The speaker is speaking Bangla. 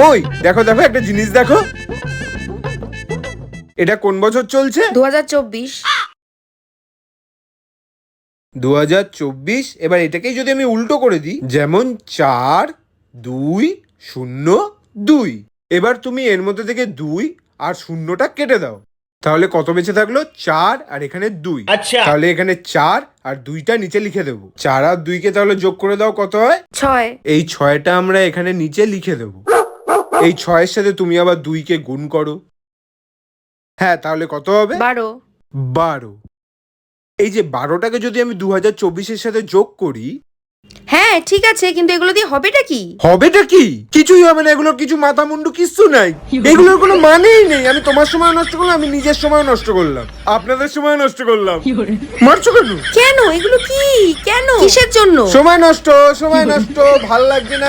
ওই দেখো দেখো একটা জিনিস দেখো, এটা কোন বছর চলছে? 2024। 2024। এবার এটাকেই যদি আমি উল্টো করে দিই, যেমন 4-2-0-2, এবার তুমি এর মধ্যে থেকে 2 আর 0টা কেটে দাও, তাহলে কত বেঁচে থাকলো? 4 আর এখানে 2। আচ্ছা, তাহলে এখানে 4 আর 2টা নিচে লিখে দেবো। 4 আর 2কে তাহলে যোগ করে দাও, কত হয়? 6। এই 6টা আমরা এখানে নিচে লিখে দেবো। এই 6-এর সাথে তুমি আবার 2কে গুণ করো। হ্যাঁ, তাহলে কত হবে? 12। 12। এই যে 12টাকে যদি আমি 2024-এর সাথে যোগ করি, হ্যাঁ ঠিক আছে, কিন্তু এগুলো দিয়ে হবেটা কি? হবেটা কি? কিছুই হবে না, এগুলোর কিছু মাথা মুন্ডু কিচ্ছু নাই, এগুলোর কোনো মানেই নেই। আমি তোমার সময় নষ্ট করলাম, আমি নিজের সময় নষ্ট করলাম, আপনাদের সময় নষ্ট করলাম। মারছো কেন? কেন? এগুলো কি? কেন? কিসের জন্য? সময় নষ্ট, সময় নষ্ট, ভাল লাগছে না।